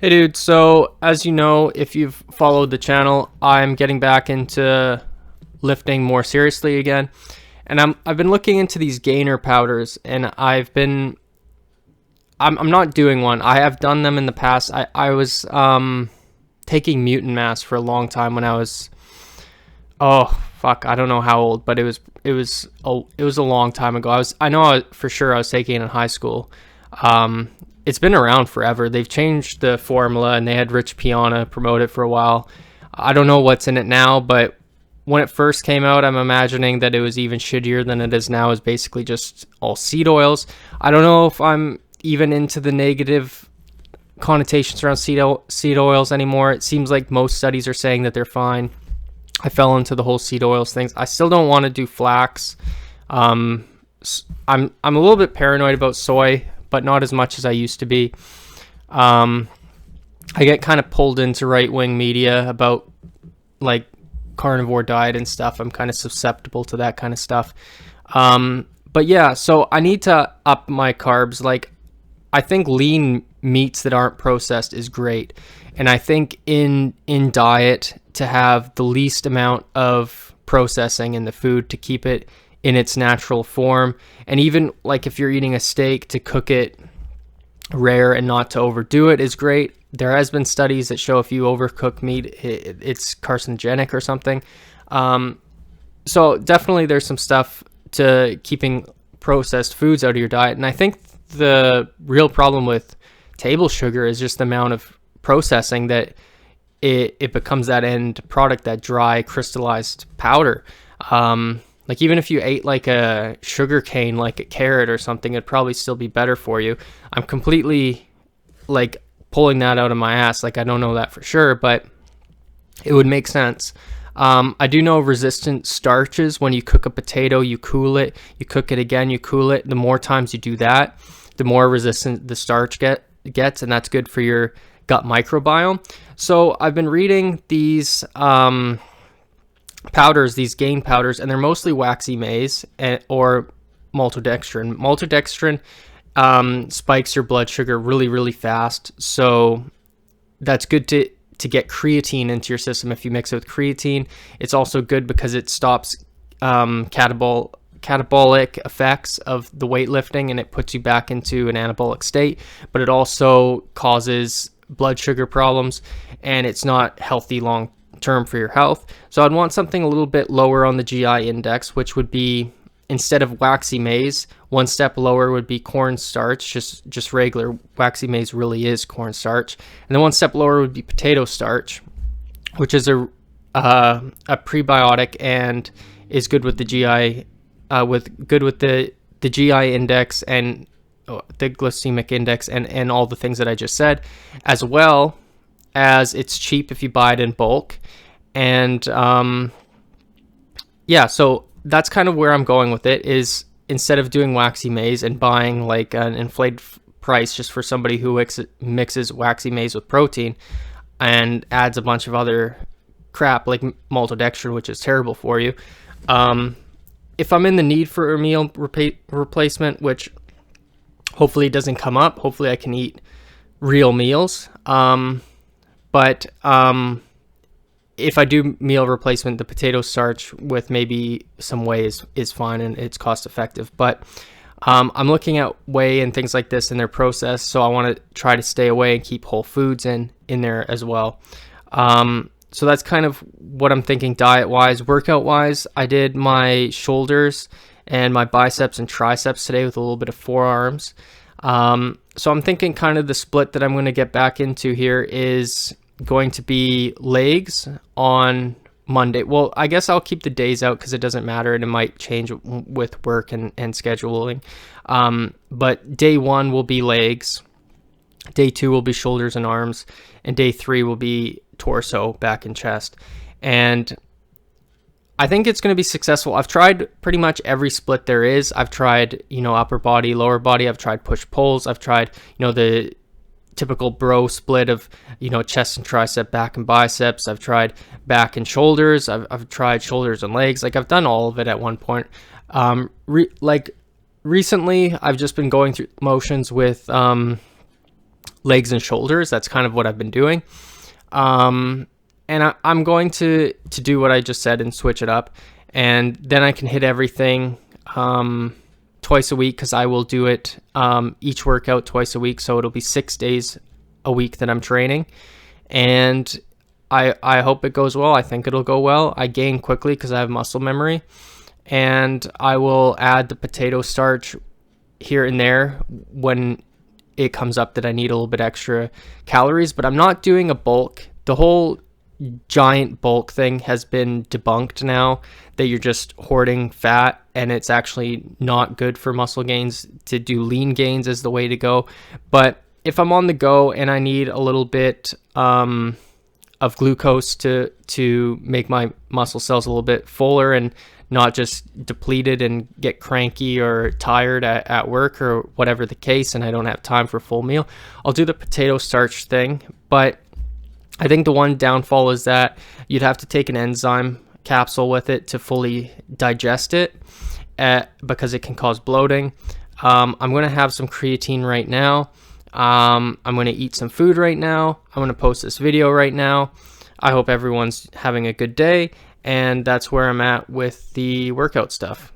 Hey dude, so as you know, if you've followed the channel, I'm getting back into lifting more seriously again. And I've been looking into these gainer powders, and I'm not doing one. I have done them in the past. I was taking mutant mass for a long time when I was, oh fuck, I don't know how old, but it was a long time ago. For sure I was taking it in high school. It's been around forever. They've changed the formula, and they had Rich Piana promote it for a while. I don't know what's in it now, but when it first came out, I'm imagining that it was even shittier than it is now. Is basically just all seed oils. I don't know if I'm even into the negative connotations around seed oils anymore. It seems like most studies are saying that they're fine. I fell into the whole seed oils things. I still don't want to do flax. I'm a little bit paranoid about soy, but not as much as I used to be. I get kind of pulled into right-wing media about like carnivore diet and stuff. I'm kind of susceptible to that kind of stuff. But yeah, so I need to up my carbs. Like, I think lean meats that aren't processed is great. And I think in diet, to have the least amount of processing in the food, to keep it in its natural form. And even like if you're eating a steak, to cook it rare and not to overdo it is great. There has been studies that show if you overcook meat, it's carcinogenic or something. So definitely there's some stuff to keeping processed foods out of your diet. And I think the real problem with table sugar is just the amount of processing that it becomes that end product, that dry crystallized powder. Like even if you ate like a sugar cane, like a carrot or something, it'd probably still be better for you. I'm completely like pulling that out of my ass. Like I don't know that for sure, but it would make sense. I do know resistant starches, when you cook a potato, you cool it, you cook it again, you cool it. The more times you do that, the more resistant the starch gets, and that's good for your gut microbiome. So I've been reading these powders, these gain powders, and they're mostly waxy maize or maltodextrin. Maltodextrin spikes your blood sugar really, really fast. So that's good to get creatine into your system if you mix it with creatine. It's also good because it stops catabolic effects of the weightlifting, and it puts you back into an anabolic state, but it also causes blood sugar problems, and it's not healthy long term for your health. So I'd want something a little bit lower on the GI index, which would be, instead of waxy maize, one step lower would be cornstarch, just regular waxy maize really is cornstarch. And then one step lower would be potato starch, which is a prebiotic and is good with the GI, with the GI index and the glycemic index and all the things that I just said, as well as it's cheap if you buy it in bulk. And yeah, so that's kind of where I'm going with it, is instead of doing waxy maize and buying like an inflated price just for somebody who mixes waxy maize with protein and adds a bunch of other crap like maltodextrin, which is terrible for you. If I'm in the need for a meal replacement, which hopefully doesn't come up, hopefully I can eat real meals. But if I do meal replacement, the potato starch with maybe some whey is fine, and it's cost effective. But I'm looking at whey and things like this in their process, so I want to try to stay away and keep whole foods in there as well. So that's kind of what I'm thinking diet-wise. Workout-wise, I did my shoulders and my biceps and triceps today with a little bit of forearms. So I'm thinking kind of the split that I'm going to get back into here is going to be legs on Monday. Well, I guess I'll keep the days out because it doesn't matter, and it might change with work and scheduling. But day 1 will be legs, day 2 will be shoulders and arms, and day 3 will be torso, back and chest. And I think it's going to be successful. I've tried pretty much every split there is. I've tried, upper body, lower body. I've tried push pulls. I've tried, the typical bro split of, chest and tricep, back and biceps. I've tried back and shoulders. I've tried shoulders and legs. Like, I've done all of it at one point. Recently, I've just been going through motions with legs and shoulders. That's kind of what I've been doing. And I'm going to do what I just said and switch it up. And then I can hit everything twice a week, because I will do it each workout twice a week. So it'll be 6 days a week that I'm training. And I hope it goes well. I think it'll go well. I gain quickly because I have muscle memory. And I will add the potato starch here and there when it comes up that I need a little bit extra calories. But I'm not doing a bulk. The whole giant bulk thing has been debunked now, that you're just hoarding fat, and it's actually not good for muscle gains. To do lean gains is the way to go. But if I'm on the go and I need a little bit of glucose to make my muscle cells a little bit fuller and not just depleted and get cranky or tired at work or whatever the case, and I don't have time for a full meal, I'll do the potato starch thing. But I think the one downfall is that you'd have to take an enzyme capsule with it to fully digest it, because it can cause bloating. I'm going to have some creatine right now. I'm going to eat some food right now. I'm going to post this video right now. I hope everyone's having a good day, and that's where I'm at with the workout stuff.